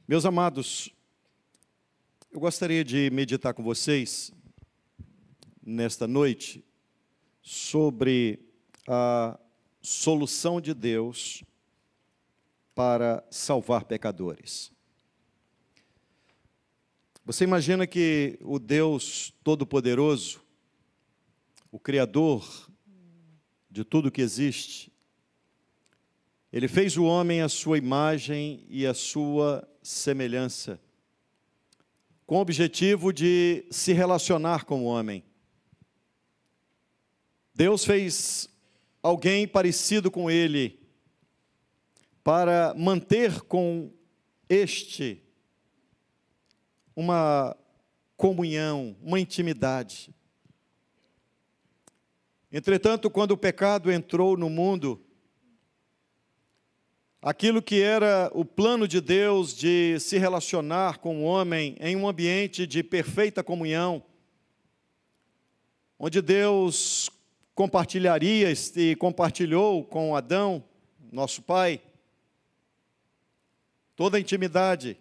Meus amados, eu gostaria de meditar com vocês, nesta noite, sobre a solução de Deus para salvar pecadores. Você imagina que o Deus Todo-Poderoso, o Criador de tudo que existe, Ele fez o homem à sua imagem e à sua semelhança, com o objetivo de se relacionar com o homem. Deus fez alguém parecido com ele, para manter com este uma comunhão, uma intimidade. Entretanto, quando o pecado entrou no mundo, aquilo que era o plano de Deus de se relacionar com o homem em um ambiente de perfeita comunhão, onde Deus compartilharia e compartilhou com Adão, nosso pai, toda a intimidade.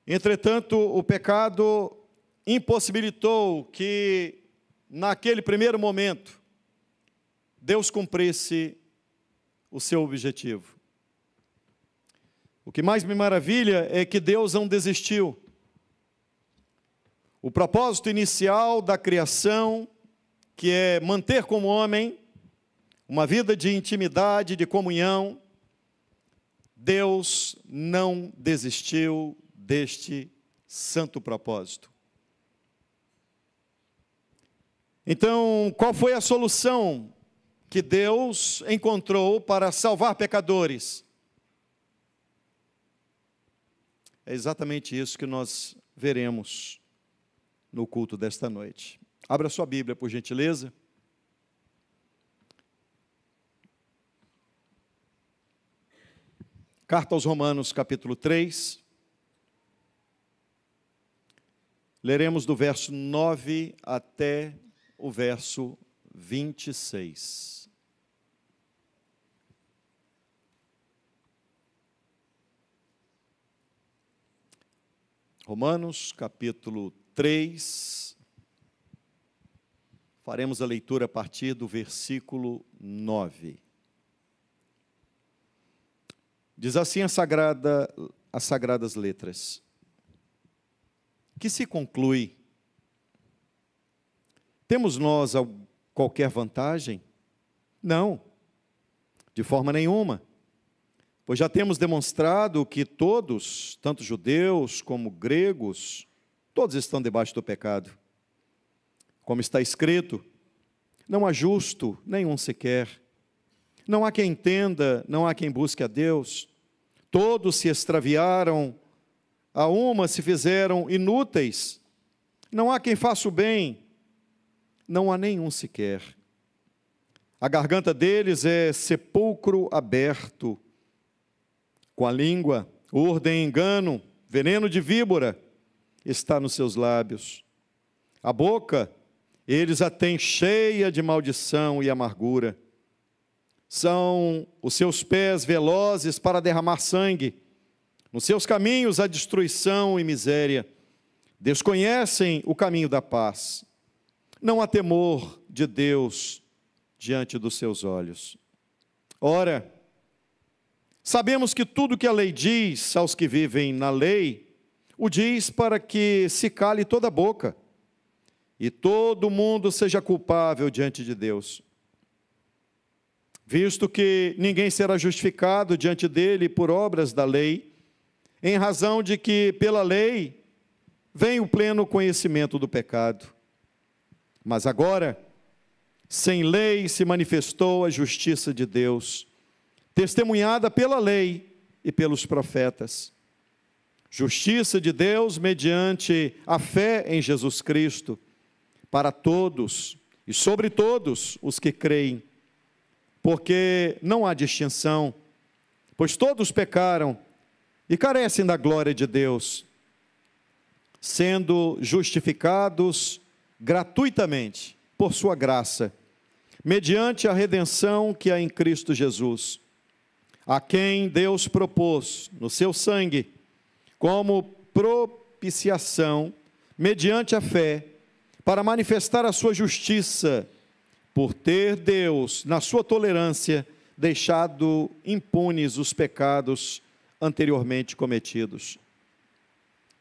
Entretanto, o pecado impossibilitou que, naquele primeiro momento, Deus cumprisse o seu objetivo. O que mais me maravilha é que Deus não desistiu. O propósito inicial da criação, que é manter com o homem uma vida de intimidade, de comunhão, Deus não desistiu deste santo propósito. Então, qual foi a solução que Deus encontrou para salvar pecadores? É exatamente isso que nós veremos no culto desta noite. Abra sua Bíblia, por gentileza. Carta aos Romanos, capítulo 3. Leremos do verso 9 até o verso 26. Romanos, capítulo 3. Faremos a leitura a partir do versículo 9. Diz assim as sagradas letras: que se conclui? Temos nós qualquer vantagem? Não, de forma nenhuma. Pois já temos demonstrado que todos, tanto judeus como gregos, todos estão debaixo do pecado. Como está escrito, não há justo nenhum sequer. Não há quem entenda, não há quem busque a Deus. Todos se extraviaram, a uma se fizeram inúteis. Não há quem faça o bem, não há nenhum sequer. A garganta deles é sepulcro aberto. Com a língua urdem engano, veneno de víbora está nos seus lábios. A boca eles a têm cheia de maldição e amargura. São os seus pés velozes para derramar sangue. Nos seus caminhos há destruição e miséria. Desconhecem o caminho da paz. Não há temor de Deus diante dos seus olhos. Ora, sabemos que tudo que a lei diz aos que vivem na lei, o diz para que se cale toda a boca e todo mundo seja culpável diante de Deus. Visto que ninguém será justificado diante dele por obras da lei, em razão de que pela lei vem o pleno conhecimento do pecado. Mas agora, sem lei se manifestou a justiça de Deus, testemunhada pela lei e pelos profetas. Justiça de Deus mediante a fé em Jesus Cristo, para todos e sobre todos os que creem, porque não há distinção, pois todos pecaram e carecem da glória de Deus, sendo justificados gratuitamente por sua graça, mediante a redenção que há em Cristo Jesus, a quem Deus propôs no seu sangue, como propiciação, mediante a fé, para manifestar a sua justiça, por ter Deus, na sua tolerância, deixado impunes os pecados anteriormente cometidos.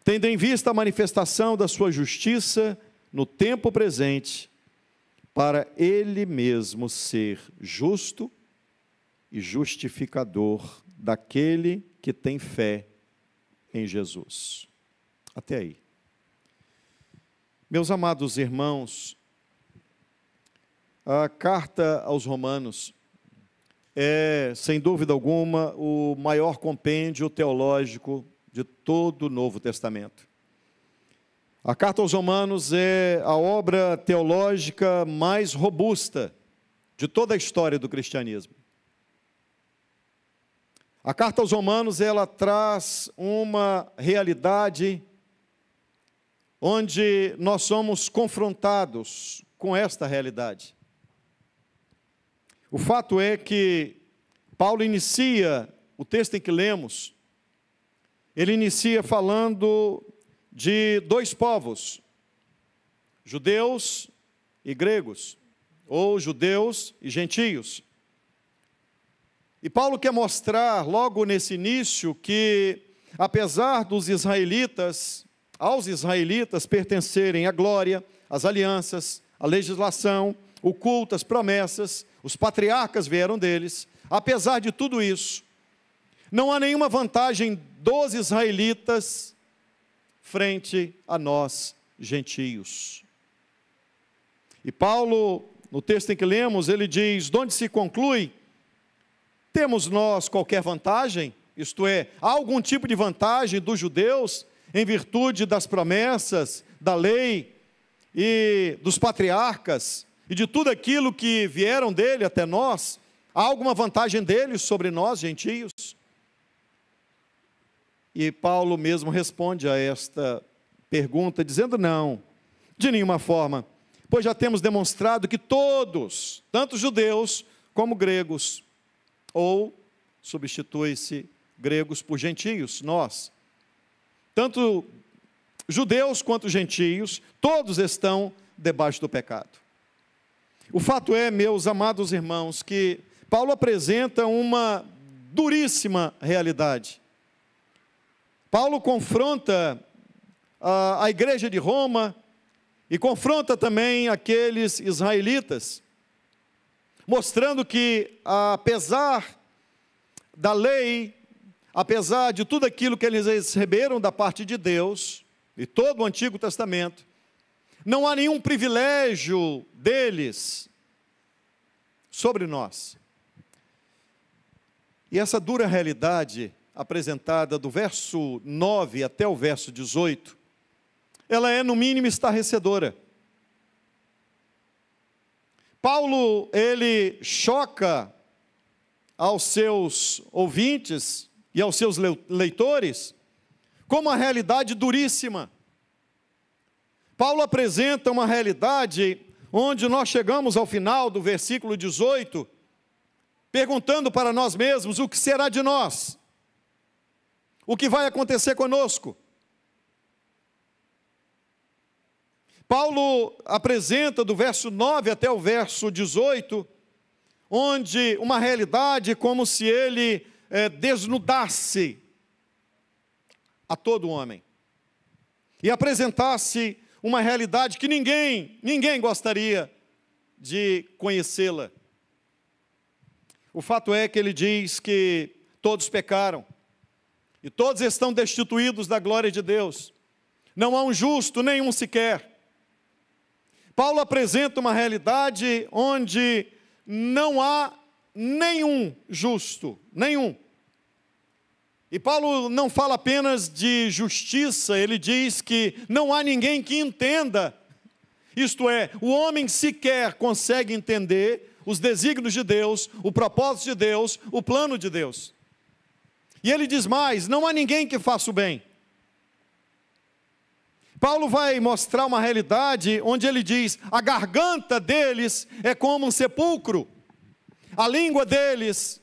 Tendo em vista a manifestação da sua justiça no tempo presente, para Ele mesmo ser justo e justificador daquele que tem fé em Jesus. Até aí. Meus amados irmãos, a carta aos Romanos é, sem dúvida alguma, o maior compêndio teológico de todo o Novo Testamento. A carta aos Romanos é a obra teológica mais robusta de toda a história do cristianismo. A carta aos Romanos, ela traz uma realidade onde nós somos confrontados com esta realidade. O fato é que Paulo inicia o texto em que lemos, ele inicia falando de dois povos, judeus e gregos, ou judeus e gentios. E Paulo quer mostrar logo nesse início que, apesar dos israelitas, aos israelitas pertencerem a glória, as alianças, a legislação, o culto, as promessas, os patriarcas vieram deles, apesar de tudo isso, não há nenhuma vantagem dos israelitas frente a nós, gentios. E Paulo, no texto em que lemos, ele diz, de onde se conclui, temos nós qualquer vantagem? Isto é, há algum tipo de vantagem dos judeus, em virtude das promessas, da lei e dos patriarcas, e de tudo aquilo que vieram dele até nós? Há alguma vantagem deles sobre nós, gentios? E Paulo mesmo responde a esta pergunta, dizendo não, de nenhuma forma, pois já temos demonstrado que todos, tanto judeus como gregos, ou substitui-se gregos por gentios, nós, tanto judeus quanto gentios, todos estão debaixo do pecado. O fato é, meus amados irmãos, que Paulo apresenta uma duríssima realidade. Paulo confronta a igreja de Roma e confronta também aqueles israelitas, mostrando que, apesar da lei, apesar de tudo aquilo que eles receberam da parte de Deus, e todo o Antigo Testamento, não há nenhum privilégio deles sobre nós. E essa dura realidade, apresentada do verso 9 até o verso 18, ela é no mínimo estarrecedora. Paulo, ele choca aos seus ouvintes e aos seus leitores com uma realidade duríssima. Paulo apresenta uma realidade onde nós chegamos ao final do versículo 18, perguntando para nós mesmos o que será de nós, o que vai acontecer conosco. Paulo apresenta do verso 9 até o verso 18, onde uma realidade como se ele desnudasse a todo homem e apresentasse uma realidade que ninguém gostaria de conhecê-la. O fato é que ele diz que todos pecaram e todos estão destituídos da glória de Deus. Não há um justo, nenhum sequer. Paulo apresenta uma realidade onde não há nenhum justo, nenhum. E Paulo não fala apenas de justiça, ele diz que não há ninguém que entenda. Isto é, o homem sequer consegue entender os desígnios de Deus, o propósito de Deus, o plano de Deus. E ele diz mais, não há ninguém que faça o bem. Paulo vai mostrar uma realidade onde ele diz, a garganta deles é como um sepulcro, a língua deles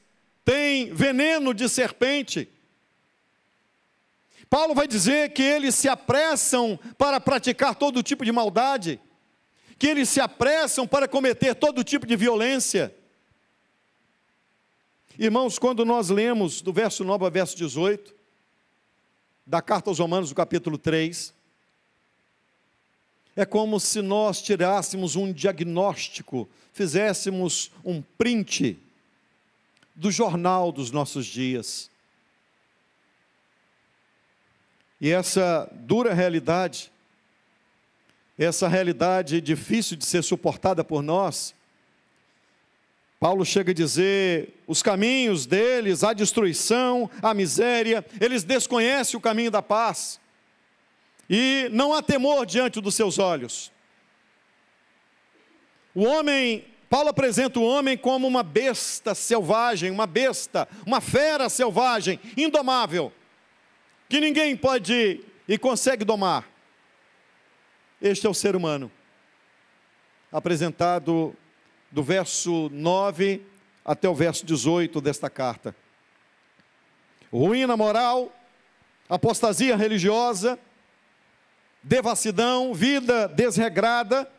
tem veneno de serpente. Paulo vai dizer que eles se apressam para praticar todo tipo de maldade, que eles se apressam para cometer todo tipo de violência. Irmãos, quando nós lemos do verso 9 ao verso 18, da carta aos Romanos, do capítulo 3, é como se nós tirássemos um diagnóstico, fizéssemos um print do jornal dos nossos dias. E essa dura realidade, essa realidade difícil de ser suportada por nós, Paulo chega a dizer, os caminhos deles, a destruição, a miséria, eles desconhecem o caminho da paz, e não há temor diante dos seus olhos. O homem, Paulo apresenta o homem como uma besta selvagem, uma besta, uma fera selvagem, indomável, que ninguém pode e consegue domar. Este é o ser humano, apresentado do verso 9 até o verso 18 desta carta. Ruína moral, apostasia religiosa, devassidão, vida desregrada,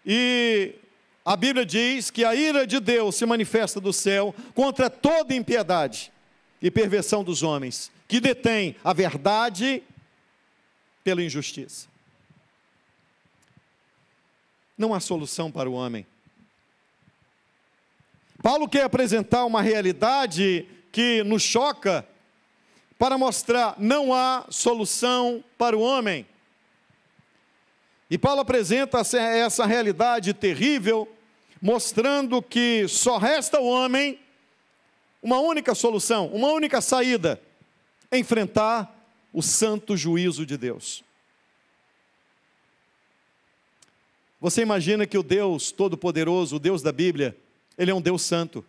e a Bíblia diz que a ira de Deus se manifesta do céu contra toda impiedade e perversão dos homens, que detém a verdade pela injustiça. Não há solução para o homem. Paulo quer apresentar uma realidade que nos choca para mostrar não há solução para o homem. E Paulo apresenta essa realidade terrível, mostrando que só resta ao homem uma única solução, uma única saída: enfrentar o santo juízo de Deus. Você imagina que o Deus Todo-Poderoso, o Deus da Bíblia, Ele é um Deus santo.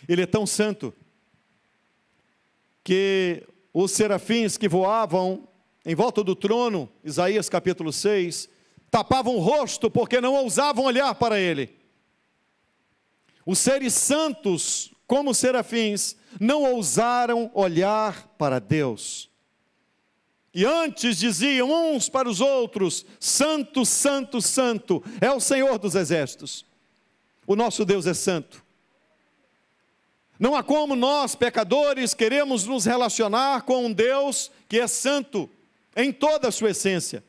Ele é tão santo que os serafins que voavam em volta do trono, Isaías capítulo 6, tapavam o rosto porque não ousavam olhar para Ele. Os seres santos, como serafins, não ousaram olhar para Deus. E antes diziam uns para os outros: Santo, Santo, Santo, é o Senhor dos exércitos. O nosso Deus é santo. Não há como nós, pecadores, queremos nos relacionar com um Deus que é santo em toda a sua essência,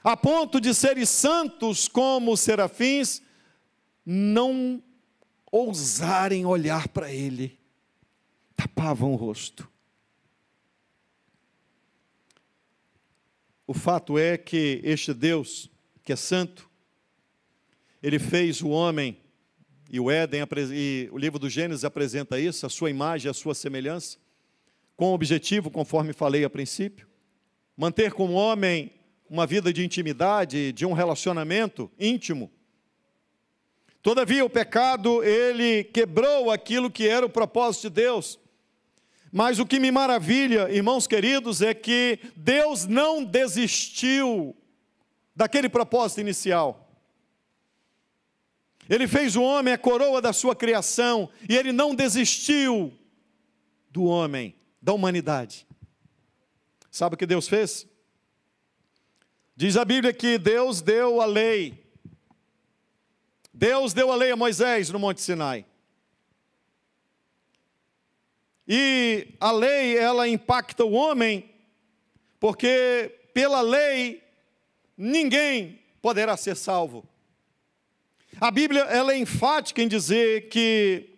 a ponto de seres santos como os serafins não ousarem olhar para Ele, tapavam o rosto. O fato é que este Deus, que é santo, Ele fez o homem, e o Éden, e o livro do Gênesis apresenta isso, a sua imagem, a sua semelhança, com o objetivo, conforme falei a princípio, manter com o homem uma vida de intimidade, de um relacionamento íntimo. Todavia o pecado, ele quebrou aquilo que era o propósito de Deus. Mas o que me maravilha, irmãos queridos, é que Deus não desistiu daquele propósito inicial. Ele fez o homem a coroa da sua criação, e Ele não desistiu do homem, da humanidade. Sabe o que Deus fez? Diz a Bíblia que Deus deu a lei. Deus deu a lei a Moisés no Monte Sinai. E a lei, ela impacta o homem, porque pela lei ninguém poderá ser salvo. A Bíblia, ela é enfática em dizer que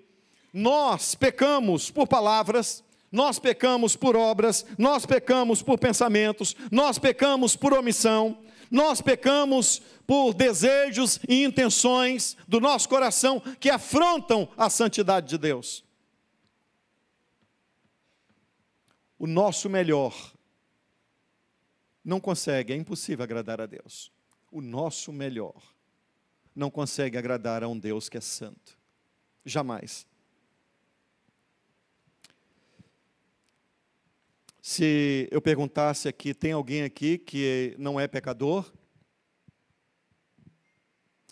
nós pecamos por palavras, nós pecamos por obras, nós pecamos por pensamentos, nós pecamos por omissão, nós pecamos por desejos e intenções do nosso coração que afrontam a santidade de Deus. O nosso melhor não consegue, é impossível agradar a Deus. O nosso melhor não consegue agradar a um Deus que é santo. Jamais. Se eu perguntasse aqui, tem alguém aqui que não é pecador?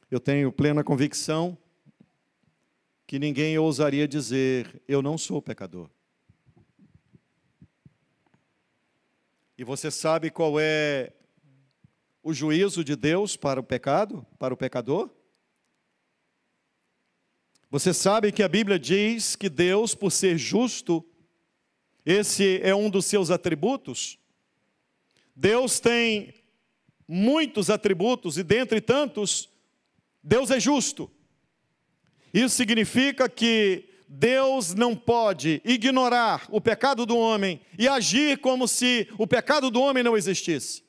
Eu tenho plena convicção que ninguém ousaria dizer: eu não sou pecador. E você sabe qual é o juízo de Deus para o pecado, para o pecador? Você sabe que a Bíblia diz que Deus, por ser justo, esse é um dos seus atributos. Deus tem muitos atributos e dentre tantos, Deus é justo. Isso significa que Deus não pode ignorar o pecado do homem e agir como se o pecado do homem não existisse.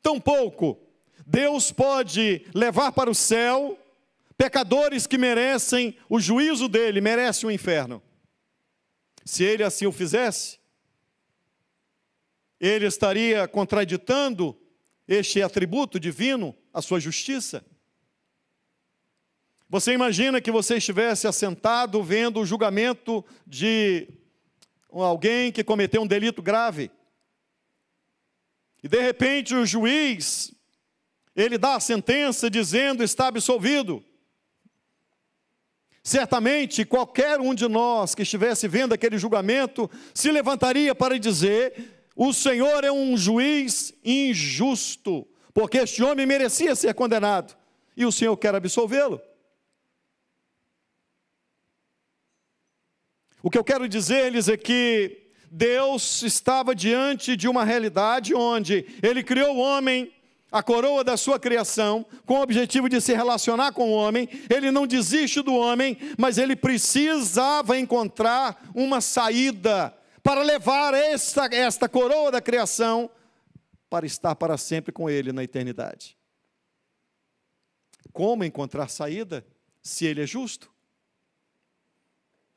Tampouco Deus pode levar para o céu pecadores que merecem o juízo dele, merecem o inferno. Se ele assim o fizesse, ele estaria contraditando este atributo divino, a sua justiça. Você imagina que você estivesse assentado vendo o julgamento de alguém que cometeu um delito grave. E de repente o juiz, ele dá a sentença dizendo: está absolvido. Certamente qualquer um de nós que estivesse vendo aquele julgamento se levantaria para dizer: o Senhor é um juiz injusto, porque este homem merecia ser condenado e o Senhor quer absolvê-lo. O que eu quero dizer-lhes é que Deus estava diante de uma realidade onde Ele criou o homem, a coroa da sua criação, com o objetivo de se relacionar com o homem. Ele não desiste do homem, mas Ele precisava encontrar uma saída para levar esta coroa da criação para estar para sempre com Ele na eternidade. Como encontrar saída se Ele é justo?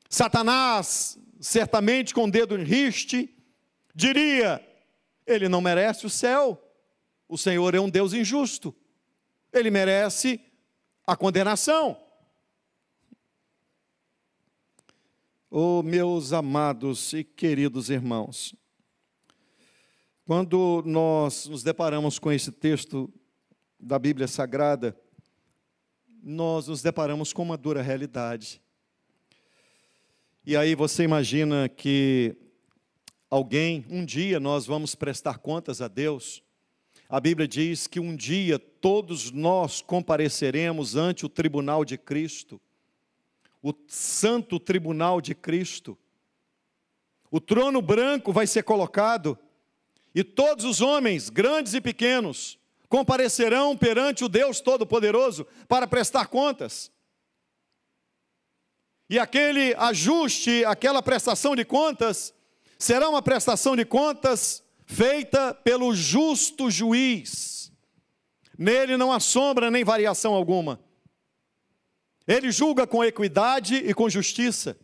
Satanás, certamente com o dedo em riste, diria: ele não merece o céu, o Senhor é um Deus injusto, ele merece a condenação. Oh, meus amados e queridos irmãos, quando nós nos deparamos com esse texto da Bíblia Sagrada, nós nos deparamos com uma dura realidade. E aí você imagina que um dia nós vamos prestar contas a Deus. A Bíblia diz que um dia todos nós compareceremos ante o tribunal de Cristo, o santo tribunal de Cristo. O trono branco vai ser colocado e todos os homens, grandes e pequenos, comparecerão perante o Deus Todo-Poderoso para prestar contas. E aquele ajuste, aquela prestação de contas, será uma prestação de contas feita pelo justo juiz. Nele não há sombra nem variação alguma. Ele julga com equidade e com justiça.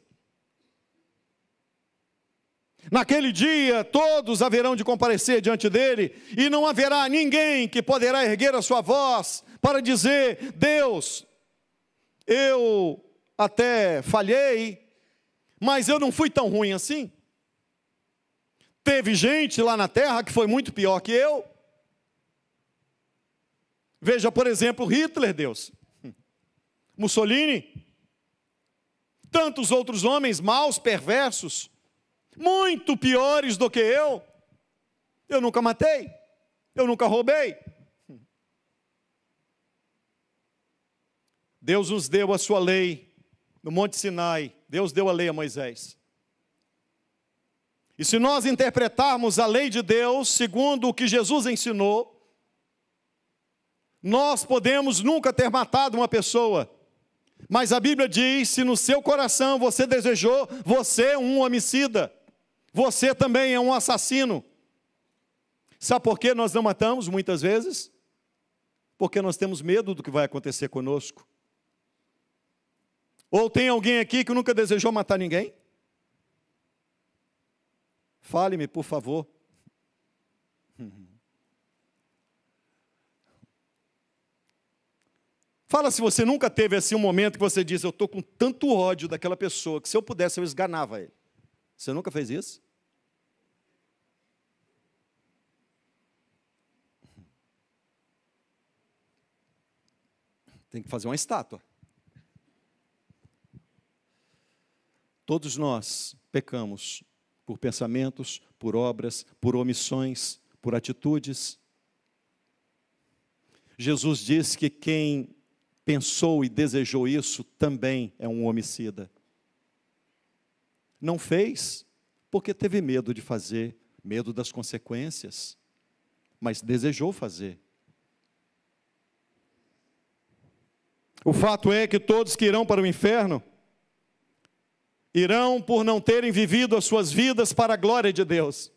Naquele dia, todos haverão de comparecer diante dele, e não haverá ninguém que poderá erguer a sua voz para dizer: Deus, eu até falhei, mas eu não fui tão ruim assim. Teve gente lá na terra que foi muito pior que eu. Veja, por exemplo, Hitler, Deus. Mussolini. Tantos outros homens maus, perversos, muito piores do que eu. Eu nunca matei, eu nunca roubei. Deus nos deu a sua lei no Monte Sinai. Deus deu a lei a Moisés. E se nós interpretarmos a lei de Deus segundo o que Jesus ensinou, nós podemos nunca ter matado uma pessoa. Mas a Bíblia diz: se no seu coração você desejou, você é um homicida. Você também é um assassino. Sabe por que nós não matamos muitas vezes? Porque nós temos medo do que vai acontecer conosco. Ou tem alguém aqui que nunca desejou matar ninguém? Fale-me, por favor. Fala se você nunca teve assim um momento que você diz: eu estou com tanto ódio daquela pessoa, que se eu pudesse eu esganava ele. Você nunca fez isso? Tem que fazer uma estátua. Todos nós pecamos por pensamentos, por obras, por omissões, por atitudes. Jesus disse que quem pensou e desejou isso também é um homicida. Não fez porque teve medo de fazer, medo das consequências, mas desejou fazer. O fato é que todos que irão para o inferno irão por não terem vivido as suas vidas para a glória de Deus.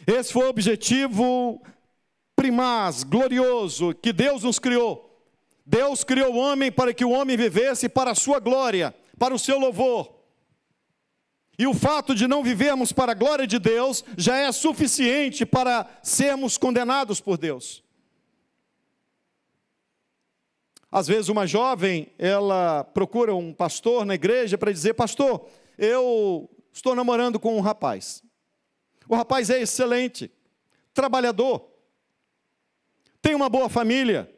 Esse foi o objetivo primaz, glorioso, que Deus nos criou. Deus criou o homem para que o homem vivesse para a sua glória, para o seu louvor. E o fato de não vivermos para a glória de Deus já é suficiente para sermos condenados por Deus. Às vezes uma jovem, ela procura um pastor na igreja para dizer: pastor, eu estou namorando com um rapaz. O rapaz é excelente, trabalhador, tem uma boa família.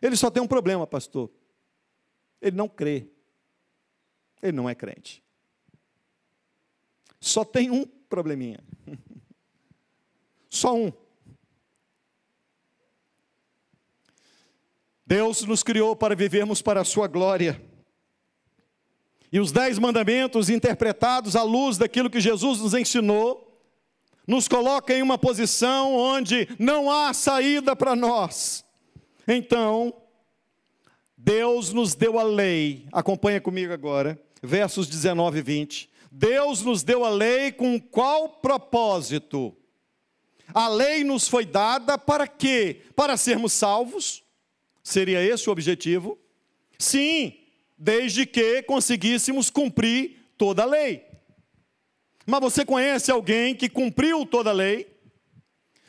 Ele só tem um problema, pastor. Ele não crê. Ele não é crente. Só tem um probleminha. Só um. Deus nos criou para vivermos para a sua glória. E os 10 mandamentos, interpretados à luz daquilo que Jesus nos ensinou, nos coloca em uma posição onde não há saída para nós. Então, Deus nos deu a lei. Acompanha comigo agora, versos 19 e 20. Deus nos deu a lei com qual propósito? A lei nos foi dada para quê? Para sermos salvos? Seria esse o objetivo? Sim, desde que conseguíssemos cumprir toda a lei. Mas você conhece alguém que cumpriu toda a lei?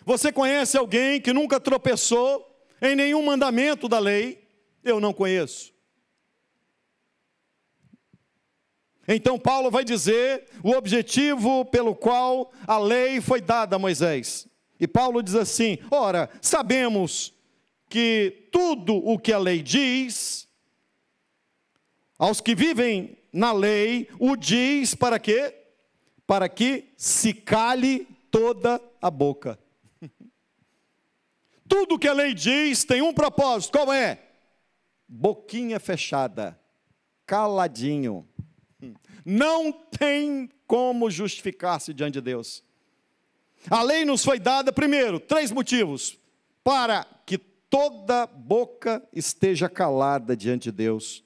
Você conhece alguém que nunca tropeçou em nenhum mandamento da lei? Eu não conheço. Então Paulo vai dizer o objetivo pelo qual a lei foi dada a Moisés. E Paulo diz assim: ora, sabemos que tudo o que a lei diz, aos que vivem na lei, o diz para quê? Para que se cale toda a boca. Tudo que a lei diz tem um propósito, qual é? Boquinha fechada, caladinho. Não tem como justificar-se diante de Deus. A lei nos foi dada, primeiro, 3 motivos: para que toda boca esteja calada diante de Deus,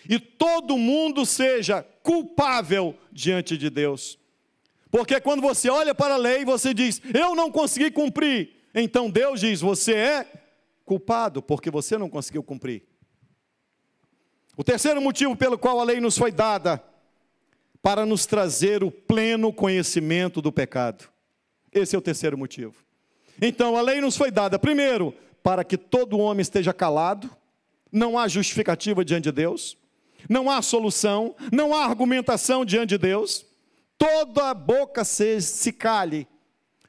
e todo mundo seja culpável diante de Deus. Porque quando você olha para a lei, você diz: eu não consegui cumprir. Então Deus diz: você é culpado, porque você não conseguiu cumprir. O terceiro motivo pelo qual a lei nos foi dada: para nos trazer o pleno conhecimento do pecado. Esse é o terceiro motivo. Então a lei nos foi dada, primeiro, para que todo homem esteja calado, não há justificativa diante de Deus, não há solução, não há argumentação diante de Deus, toda a boca se cale.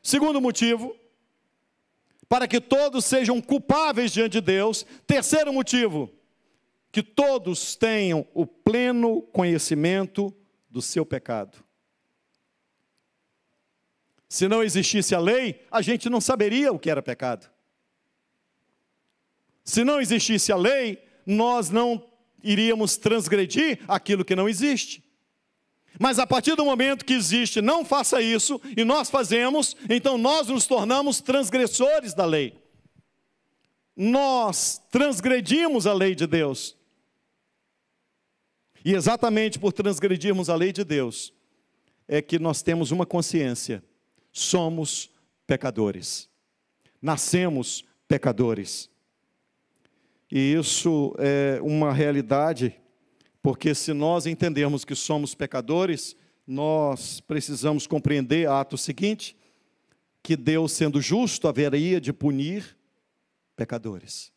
Segundo motivo, para que todos sejam culpáveis diante de Deus. Terceiro motivo, que todos tenham o pleno conhecimento do seu pecado. Se não existisse a lei, a gente não saberia o que era pecado. Se não existisse a lei, nós não iríamos transgredir aquilo que não existe. Mas a partir do momento que existe, não faça isso, e nós fazemos, então nós nos tornamos transgressores da lei. Nós transgredimos a lei de Deus. E exatamente por transgredirmos a lei de Deus, é que nós temos uma consciência: somos pecadores, nascemos pecadores. E isso é uma realidade, porque se nós entendermos que somos pecadores, nós precisamos compreender ato seguinte: que Deus, sendo justo, haveria de punir pecadores.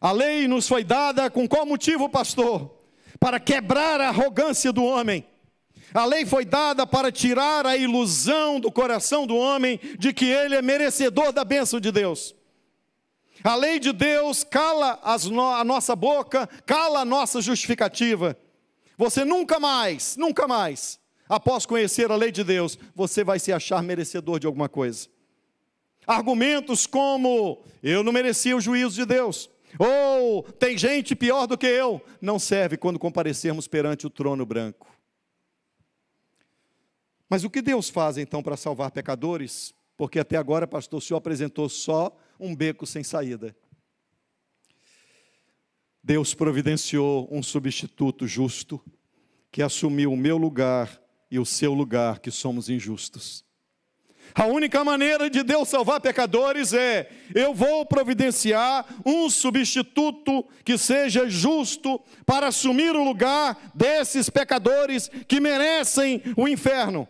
A lei nos foi dada com qual motivo, pastor? Para quebrar a arrogância do homem. A lei foi dada para tirar a ilusão do coração do homem de que ele é merecedor da bênção de Deus. A lei de Deus cala a nossa boca, cala a nossa justificativa. Você nunca mais, após conhecer a lei de Deus, você vai se achar merecedor de alguma coisa. Argumentos como, eu não merecia o juízo de Deus, ou tem gente pior do que eu, não serve quando comparecermos perante o trono branco. Mas o que Deus faz então para salvar pecadores? Porque até agora, pastor, o senhor apresentou só um beco sem saída. Deus providenciou um substituto justo, que assumiu o meu lugar e o seu lugar, que somos injustos. A única maneira de Deus salvar pecadores é, eu vou providenciar um substituto que seja justo para assumir o lugar desses pecadores que merecem o inferno.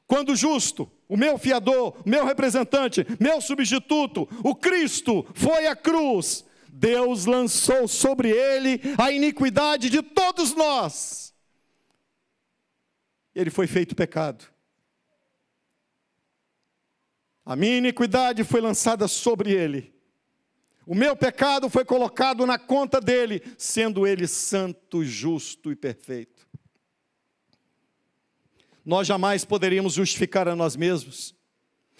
Quando justo, o meu fiador, o meu representante, meu substituto, o Cristo, foi à cruz, Deus lançou sobre ele a iniquidade de todos nós. Ele foi feito pecado. A minha iniquidade foi lançada sobre ele. O meu pecado foi colocado na conta dele, sendo ele santo, justo e perfeito. Nós jamais poderíamos justificar a nós mesmos.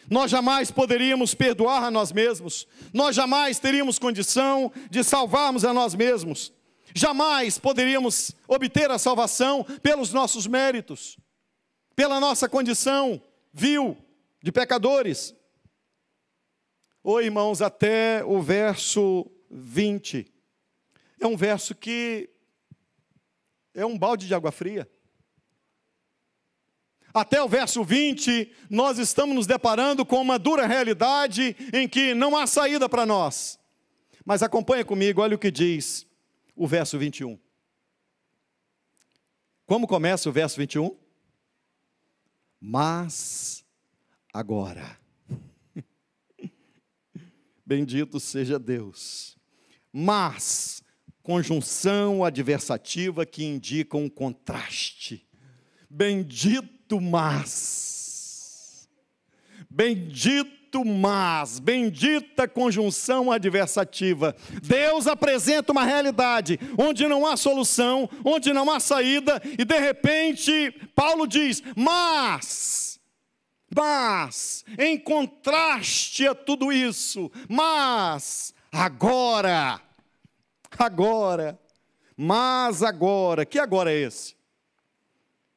Nós jamais poderíamos perdoar a nós mesmos. Nós jamais teríamos condição de salvarmos a nós mesmos. Jamais poderíamos obter a salvação pelos nossos méritos, pela nossa condição vil de pecadores. Irmãos, até o verso 20, é um verso que é um balde de água fria. Até o verso 20, nós estamos nos deparando com uma dura realidade em que não há saída para nós. Mas acompanha comigo, olha o que diz o verso 21. Como começa o verso 21? Mas agora. Bendito seja Deus. Mas, conjunção adversativa que indica um contraste. Bendito mas. Bendito mas. Bendita conjunção adversativa. Deus apresenta uma realidade onde não há solução, onde não há saída, e de repente Paulo diz, mas, em contraste a tudo isso, mas, agora, que agora é esse?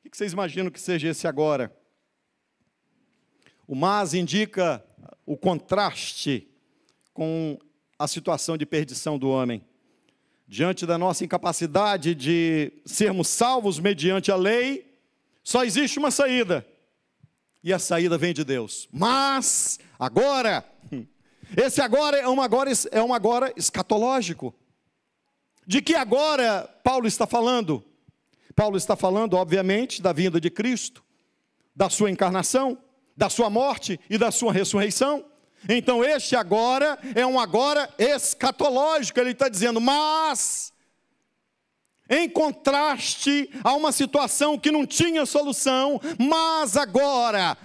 O que vocês imaginam que seja esse agora? O mas indica o contraste com a situação de perdição do homem. Diante da nossa incapacidade de sermos salvos mediante a lei, só existe uma saída. E a saída vem de Deus. Mas, agora, esse agora é um agora escatológico. De que agora Paulo está falando? Paulo está falando, obviamente, da vinda de Cristo, da sua encarnação, da sua morte e da sua ressurreição. Então este agora é um agora escatológico. Ele está dizendo, mas, em contraste a uma situação que não tinha solução, mas agora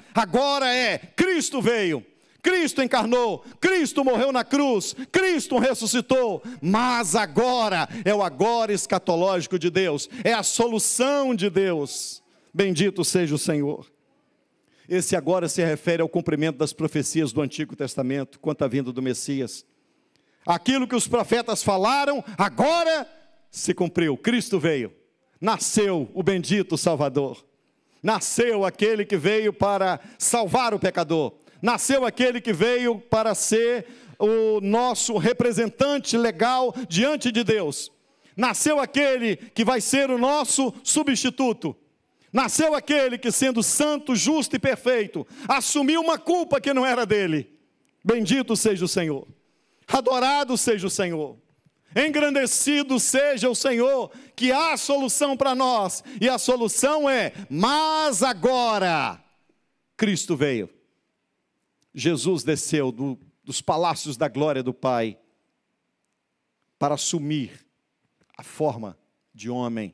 Cristo veio, Cristo encarnou, Cristo morreu na cruz, Cristo ressuscitou, mas agora é o agora escatológico de Deus, é a solução de Deus. Bendito seja o Senhor. Esse agora se refere ao cumprimento das profecias do Antigo Testamento quanto à vinda do Messias. Aquilo que os profetas falaram, agora se cumpriu. Cristo veio, nasceu o bendito Salvador, nasceu aquele que veio para salvar o pecador, nasceu aquele que veio para ser o nosso representante legal diante de Deus, nasceu aquele que vai ser o nosso substituto, nasceu aquele que, sendo santo, justo e perfeito, assumiu uma culpa que não era dele. Bendito seja o Senhor, adorado seja o Senhor, engrandecido seja o Senhor, que há solução para nós, e a solução é, mas agora, Cristo veio. Jesus desceu dos palácios da glória do Pai, para assumir a forma de homem.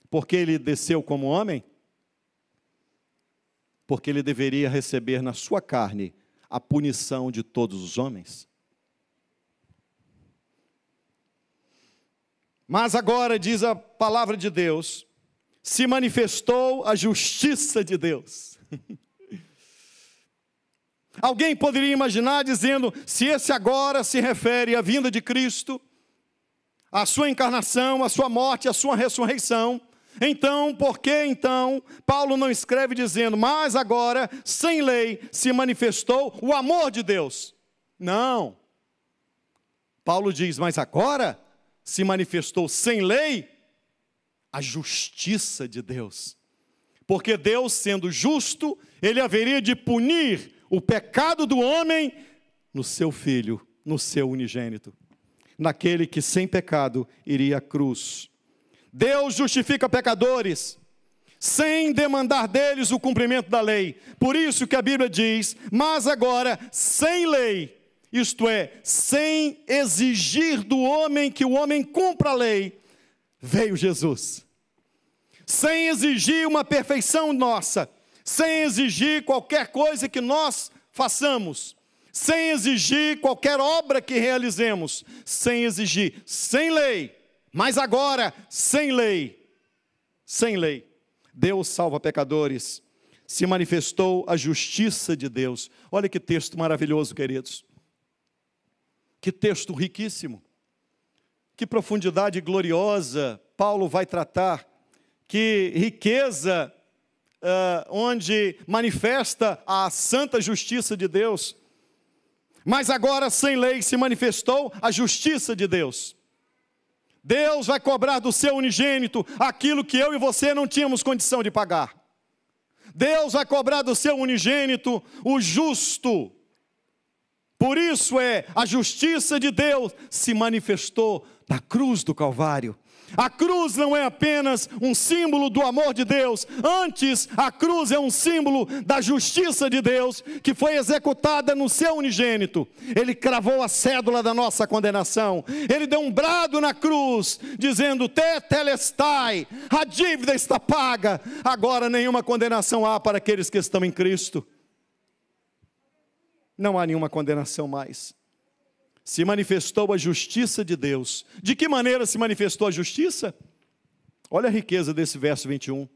Porque ele desceu como homem? Porque ele deveria receber na sua carne a punição de todos os homens. Mas agora, diz a palavra de Deus, se manifestou a justiça de Deus. Alguém poderia imaginar dizendo, se esse agora se refere à vinda de Cristo, à sua encarnação, à sua morte, à sua ressurreição, então, por que então Paulo não escreve dizendo, mas agora, sem lei, se manifestou o amor de Deus? Não. Paulo diz, mas agora se manifestou sem lei a justiça de Deus. Porque Deus, sendo justo, ele haveria de punir o pecado do homem no seu Filho, no seu unigênito, naquele que sem pecado iria à cruz. Deus justifica pecadores, sem demandar deles o cumprimento da lei. Por isso que a Bíblia diz, mas agora, sem lei, isto é, sem exigir do homem que o homem cumpra a lei, veio Jesus. Sem exigir uma perfeição nossa, sem exigir qualquer coisa que nós façamos, sem exigir qualquer obra que realizemos, sem exigir, sem lei, mas agora, sem lei, Deus salva pecadores, se manifestou a justiça de Deus. Olha que texto maravilhoso, queridos. Que texto riquíssimo. Que profundidade gloriosa Paulo vai tratar. Que riqueza, onde manifesta a santa justiça de Deus. Mas agora, sem lei, se manifestou a justiça de Deus. Deus vai cobrar do seu unigênito aquilo que eu e você não tínhamos condição de pagar. Deus vai cobrar do seu unigênito o justo. Por isso a justiça de Deus se manifestou na cruz do Calvário. A cruz não é apenas um símbolo do amor de Deus, antes a cruz é um símbolo da justiça de Deus, que foi executada no seu unigênito. Ele cravou a cédula da nossa condenação, ele deu um brado na cruz, dizendo, tetelestai, a dívida está paga, agora nenhuma condenação há para aqueles que estão em Cristo. Não há nenhuma condenação mais. Se manifestou a justiça de Deus. De que maneira se manifestou a justiça? Olha a riqueza desse verso 21.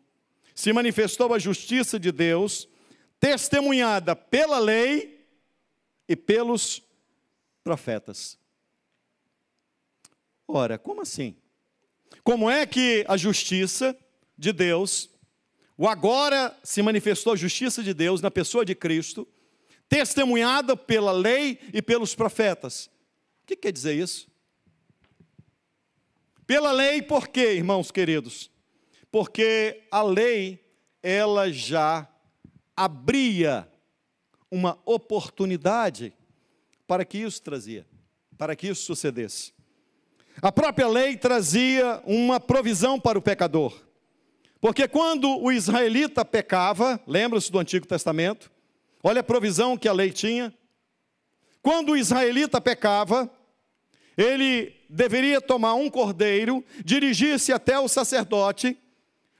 Se manifestou a justiça de Deus, testemunhada pela lei e pelos profetas. Ora, como assim? Como é que a justiça de Deus, o agora se manifestou a justiça de Deus na pessoa de Cristo, testemunhada pela lei e pelos profetas? O que quer dizer isso? Pela lei, por quê, irmãos queridos? Porque a lei, ela já abria uma oportunidade para que isso sucedesse. A própria lei trazia uma provisão para o pecador. Porque quando o israelita pecava, lembra-se do Antigo Testamento? Olha a provisão que a lei tinha. Quando o israelita pecava, ele deveria tomar um cordeiro, dirigir-se até o sacerdote,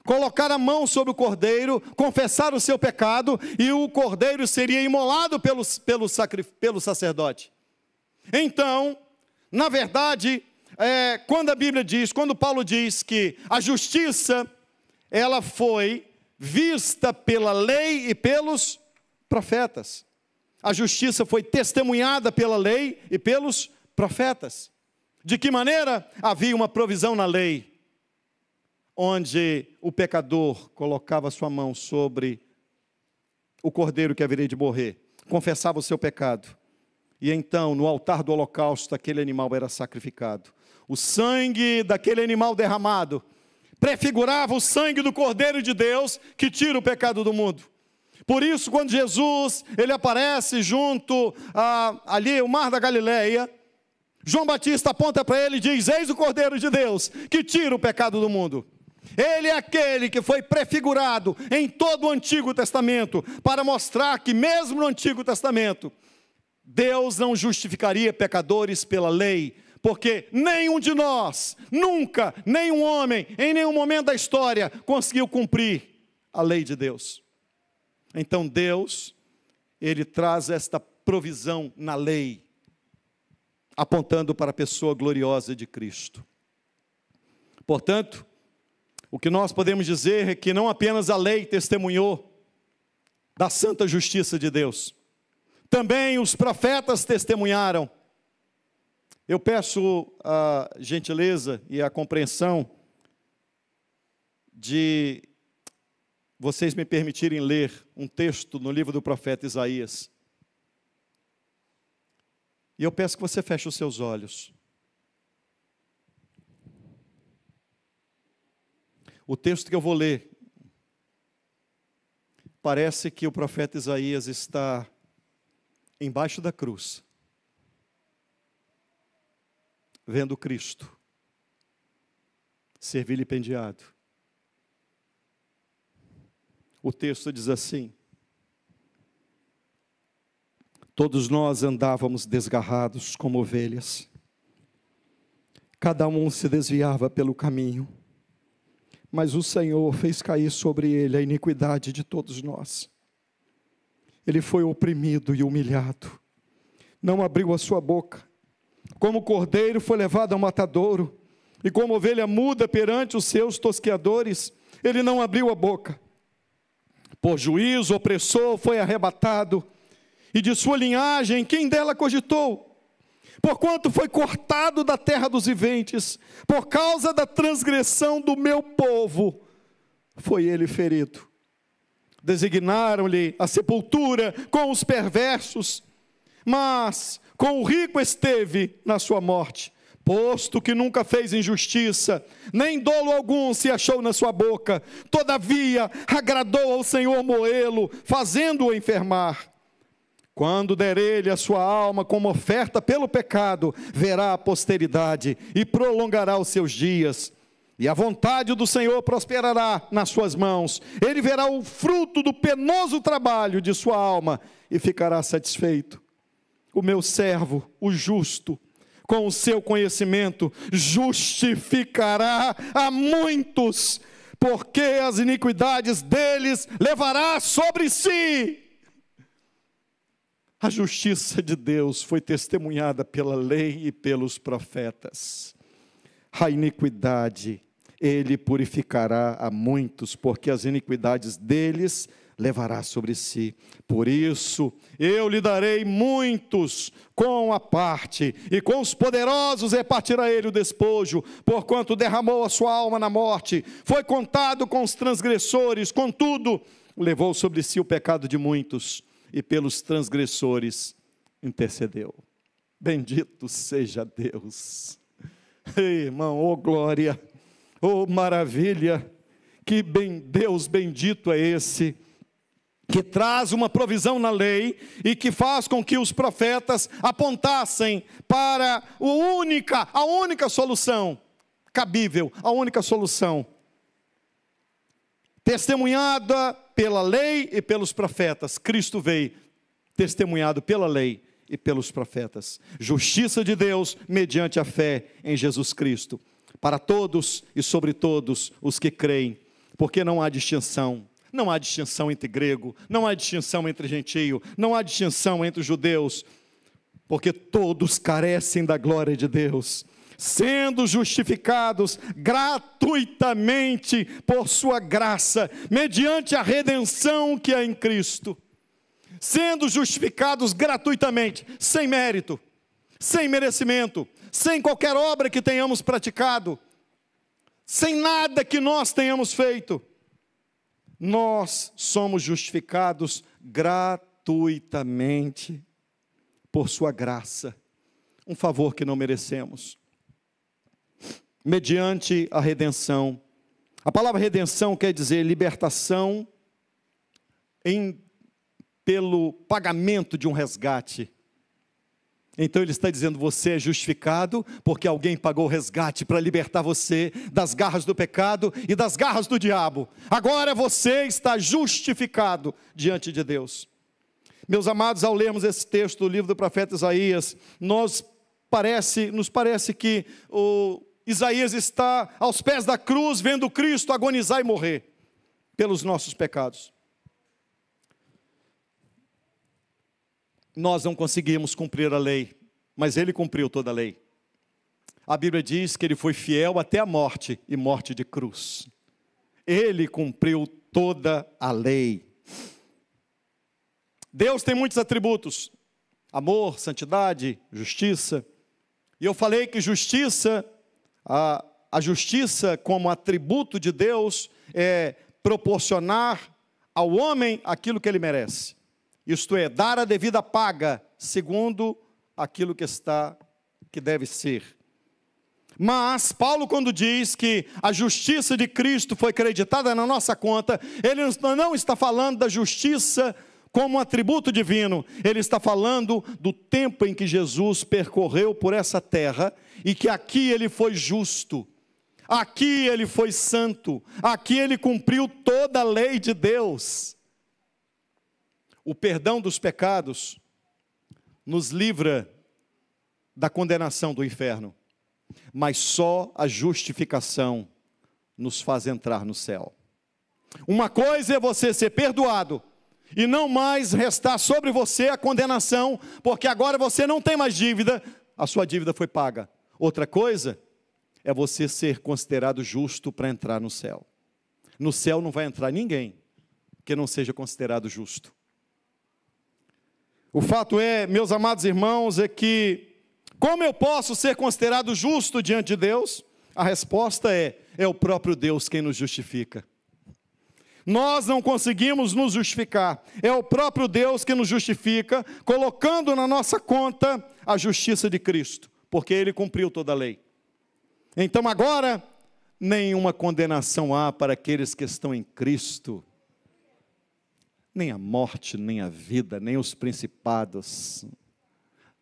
colocar a mão sobre o cordeiro, confessar o seu pecado, e o cordeiro seria imolado pelo sacerdote. Então, na verdade, quando Paulo diz que a justiça, ela foi vista pela lei e pelos profetas. A justiça foi testemunhada pela lei e pelos profetas. De que maneira? Havia uma provisão na lei, onde o pecador colocava sua mão sobre o cordeiro que haveria de morrer, confessava o seu pecado, e então no altar do holocausto aquele animal era sacrificado. O sangue daquele animal derramado prefigurava o sangue do Cordeiro de Deus que tira o pecado do mundo. Por isso, quando Jesus ele aparece junto ali o mar da Galileia, João Batista aponta para ele e diz, eis o Cordeiro de Deus que tira o pecado do mundo. Ele é aquele que foi prefigurado em todo o Antigo Testamento, para mostrar que mesmo no Antigo Testamento, Deus não justificaria pecadores pela lei, porque nenhum de nós, nunca, nenhum homem, em nenhum momento da história, conseguiu cumprir a lei de Deus. Então Deus, ele traz esta provisão na lei, apontando para a pessoa gloriosa de Cristo. Portanto, o que nós podemos dizer é que não apenas a lei testemunhou da santa justiça de Deus, também os profetas testemunharam. Eu peço a gentileza e a compreensão de vocês me permitirem ler um texto no livro do profeta Isaías. E eu peço que você feche os seus olhos. O texto que eu vou ler, parece que o profeta Isaías está embaixo da cruz, vendo Cristo ser vilipendiado. O texto diz assim: todos nós andávamos desgarrados como ovelhas, cada um se desviava pelo caminho, mas o Senhor fez cair sobre ele a iniquidade de todos nós. Ele foi oprimido e humilhado, não abriu a sua boca. Como cordeiro foi levado ao matadouro, e como ovelha muda perante os seus tosqueadores, ele não abriu a boca. Por juízo opressor foi arrebatado, e de sua linhagem quem dela cogitou? Porquanto foi cortado da terra dos viventes, por causa da transgressão do meu povo, foi ele ferido. Designaram-lhe a sepultura com os perversos, mas com o rico esteve na sua morte, posto que nunca fez injustiça, nem dolo algum se achou na sua boca. Todavia agradou ao Senhor moê-lo, fazendo-o enfermar. Quando der ele a sua alma como oferta pelo pecado, verá a posteridade e prolongará os seus dias. E a vontade do Senhor prosperará nas suas mãos. Ele verá o fruto do penoso trabalho de sua alma e ficará satisfeito. O meu servo, o justo, com o seu conhecimento, justificará a muitos, porque as iniquidades deles levará sobre si. A justiça de Deus foi testemunhada pela lei e pelos profetas. A iniquidade, ele purificará a muitos, porque as iniquidades deles levará sobre si. Por isso, eu lhe darei muitos com a parte, e com os poderosos repartirá ele o despojo, porquanto derramou a sua alma na morte, foi contado com os transgressores, contudo, levou sobre si o pecado de muitos, e pelos transgressores intercedeu. Bendito seja Deus. Ei, irmão, oh glória, oh maravilha, que Deus bendito é esse, que traz uma provisão na lei e que faz com que os profetas apontassem para a única solução cabível, a única solução testemunhada pela lei e pelos profetas. Cristo veio testemunhado pela lei e pelos profetas. Justiça de Deus mediante a fé em Jesus Cristo, para todos e sobre todos os que creem, porque não há distinção. Não há distinção entre grego, não há distinção entre gentio, não há distinção entre judeus, porque todos carecem da glória de Deus, sendo justificados gratuitamente por sua graça, mediante a redenção que há em Cristo. Sendo justificados gratuitamente, sem mérito, sem merecimento, sem qualquer obra que tenhamos praticado, sem nada que nós tenhamos feito. Nós somos justificados gratuitamente por sua graça, um favor que não merecemos, mediante a redenção. A palavra redenção quer dizer libertação pelo pagamento de um resgate. Então ele está dizendo, você é justificado porque alguém pagou o resgate para libertar você das garras do pecado e das garras do diabo. Agora você está justificado diante de Deus. Meus amados, ao lermos esse texto do livro do profeta Isaías, nos parece que Isaías está aos pés da cruz, vendo Cristo agonizar e morrer pelos nossos pecados. Nós não conseguimos cumprir a lei, mas Ele cumpriu toda a lei. a Bíblia diz que ele foi fiel até a morte, e morte de cruz. Ele cumpriu toda a lei. Deus tem muitos atributos: amor, santidade, justiça. E eu falei que justiça, a justiça como atributo de Deus é proporcionar ao homem aquilo que ele merece. Isto é, dar a devida paga, segundo aquilo que deve ser. Mas Paulo, quando diz que a justiça de Cristo foi creditada na nossa conta, ele não está falando da justiça como um atributo divino. Ele está falando do tempo em que Jesus percorreu por essa terra, e que aqui ele foi justo, aqui ele foi santo, aqui ele cumpriu toda a lei de Deus. O perdão dos pecados nos livra da condenação do inferno, mas só a justificação nos faz entrar no céu. Uma coisa é você ser perdoado e não mais restar sobre você a condenação, porque agora você não tem mais dívida, a sua dívida foi paga. Outra coisa é você ser considerado justo para entrar no céu. No céu não vai entrar ninguém que não seja considerado justo. O fato é, meus amados irmãos, é que, como eu posso ser considerado justo diante de Deus? A resposta é o próprio Deus quem nos justifica. Nós não conseguimos nos justificar, é o próprio Deus que nos justifica, colocando na nossa conta a justiça de Cristo, porque Ele cumpriu toda a lei. Então agora, nenhuma condenação há para aqueles que estão em Cristo. Nem a morte, nem a vida, nem os principados,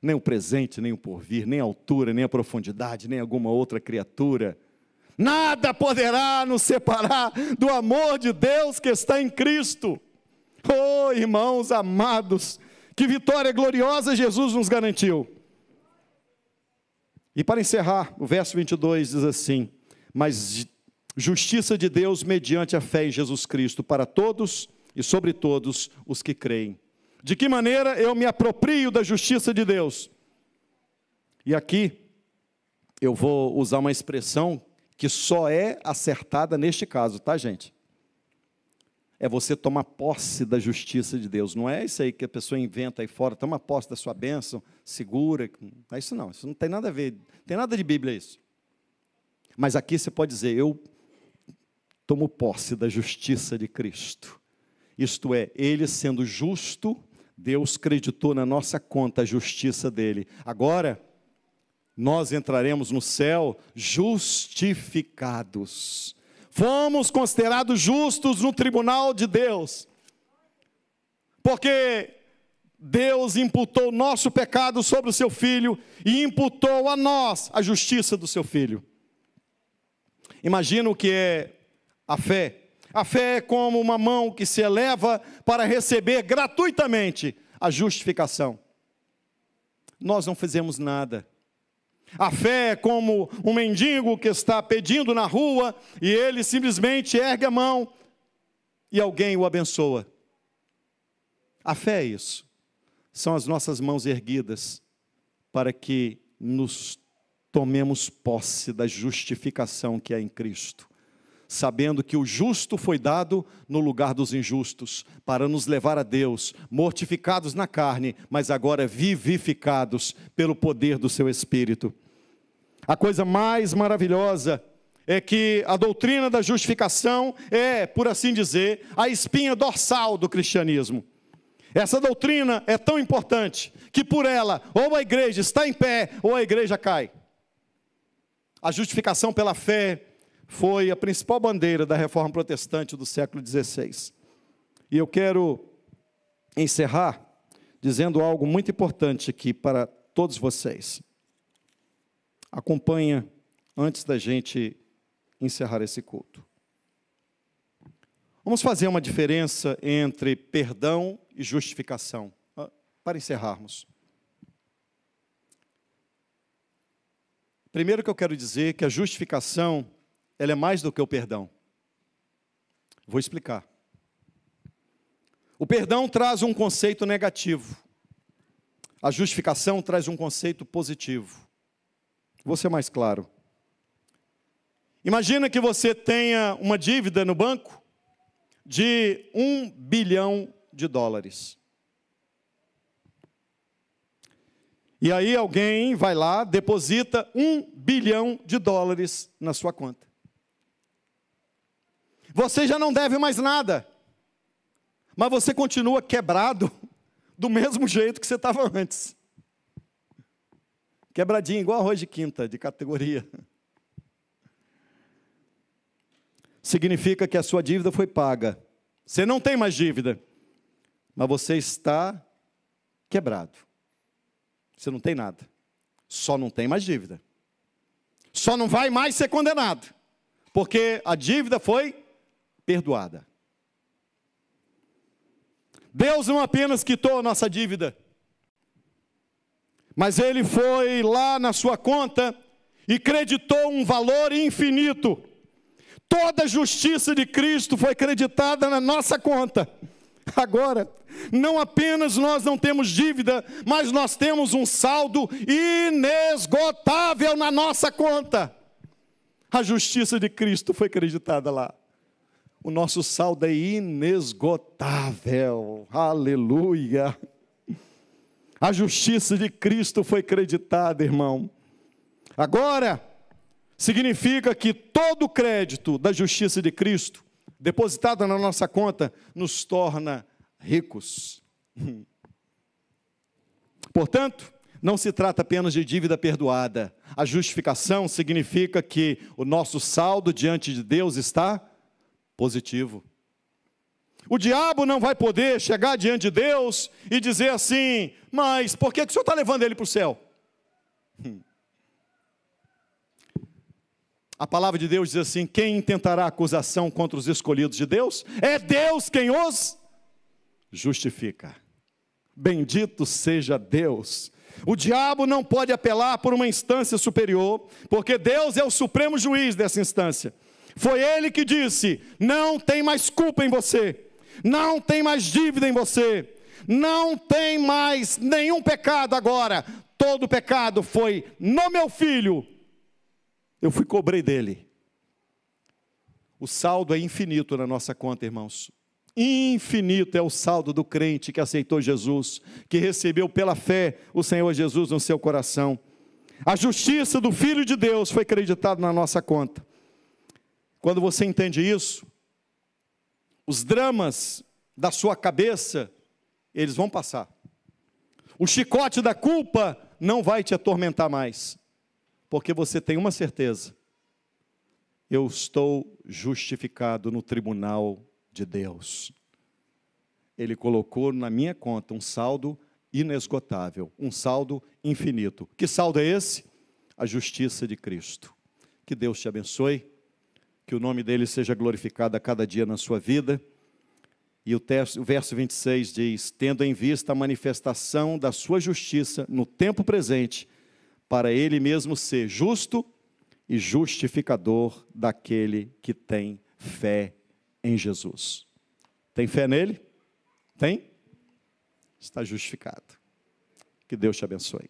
nem o presente, nem o porvir, nem a altura, nem a profundidade, nem alguma outra criatura. Nada poderá nos separar do amor de Deus que está em Cristo. Oh, irmãos amados, que vitória gloriosa Jesus nos garantiu. E para encerrar, o verso 22 diz assim: mas justiça de Deus mediante a fé em Jesus Cristo para todos e sobre todos os que creem. De que maneira eu me aproprio da justiça de Deus? E aqui eu vou usar uma expressão que só é acertada neste caso, tá, gente? É você tomar posse da justiça de Deus. Não é isso aí que a pessoa inventa aí fora, toma posse da sua bênção, segura. Não é isso não, isso não tem nada a ver, não tem nada de Bíblia isso. Mas aqui você pode dizer, eu tomo posse da justiça de Cristo. Isto é, Ele sendo justo, Deus creditou na nossa conta a justiça dEle. Agora, nós entraremos no céu justificados. Fomos considerados justos no tribunal de Deus, porque Deus imputou o nosso pecado sobre o seu Filho e imputou a nós a justiça do seu Filho. Imagina o que é a fé. A fé é como uma mão que se eleva para receber gratuitamente a justificação. Nós não fizemos nada. A fé é como um mendigo que está pedindo na rua e ele simplesmente ergue a mão e alguém o abençoa. A fé é isso. São as nossas mãos erguidas para que nos tomemos posse da justificação que há em Cristo, sabendo que o justo foi dado no lugar dos injustos, para nos levar a Deus, mortificados na carne, mas agora vivificados pelo poder do seu Espírito. A coisa mais maravilhosa é que a doutrina da justificação é, por assim dizer, a espinha dorsal do cristianismo. Essa doutrina é tão importante que por ela, ou a igreja está em pé, ou a igreja cai. A justificação pela fé foi a principal bandeira da reforma protestante do século XVI. E eu quero encerrar dizendo algo muito importante aqui para todos vocês. Acompanha antes da gente encerrar esse culto. Vamos fazer uma diferença entre perdão e justificação, para encerrarmos. Primeiro que eu quero dizer que a justificação, ela é mais do que o perdão. Vou explicar. O perdão traz um conceito negativo. A justificação traz um conceito positivo. Vou ser mais claro. Imagina que você tenha uma dívida no banco de US$ 1 bilhão. E aí alguém vai lá, deposita US$ 1 bilhão na sua conta. Você já não deve mais nada, mas você continua quebrado do mesmo jeito que você estava antes. Quebradinho, igual arroz de quinta, de categoria. Significa que a sua dívida foi paga. Você não tem mais dívida, mas você está quebrado. Você não tem nada. Só não tem mais dívida. Só não vai mais ser condenado, porque a dívida foi perdoada. Deus não apenas quitou a nossa dívida, mas Ele foi lá na sua conta e creditou um valor infinito. Toda a justiça de Cristo foi creditada na nossa conta. Agora, não apenas nós não temos dívida, mas nós temos um saldo inesgotável na nossa conta. A justiça de Cristo foi creditada lá. O nosso saldo é inesgotável. Aleluia. A justiça de Cristo foi creditada, irmão. Agora, significa que todo o crédito da justiça de Cristo, depositado na nossa conta, nos torna ricos. Portanto, não se trata apenas de dívida perdoada. A justificação significa que o nosso saldo diante de Deus está positivo. O diabo não vai poder chegar diante de Deus e dizer assim: mas por que o senhor está levando ele para o céu? A palavra de Deus diz assim: quem intentará acusação contra os escolhidos de Deus? É Deus quem os justifica. Bendito seja Deus. O diabo não pode apelar por uma instância superior, porque Deus é o supremo juiz dessa instância. Foi Ele que disse: não tem mais culpa em você, não tem mais dívida em você, não tem mais nenhum pecado agora. Todo pecado foi no meu filho, eu cobrei dele. O saldo é infinito na nossa conta, irmãos. Infinito é o saldo do crente que aceitou Jesus, que recebeu pela fé o Senhor Jesus no seu coração. A justiça do Filho de Deus foi creditada na nossa conta. Quando você entende isso, os dramas da sua cabeça, eles vão passar. O chicote da culpa não vai te atormentar mais, porque você tem uma certeza: eu estou justificado no tribunal de Deus. Ele colocou na minha conta um saldo inesgotável, um saldo infinito. Que saldo é esse? A justiça de Cristo. Que Deus te abençoe, que o nome dele seja glorificado a cada dia na sua vida. E o verso 26 diz: tendo em vista a manifestação da sua justiça no tempo presente, para ele mesmo ser justo e justificador daquele que tem fé em Jesus. Tem fé nele? Tem? Está justificado. Que Deus te abençoe.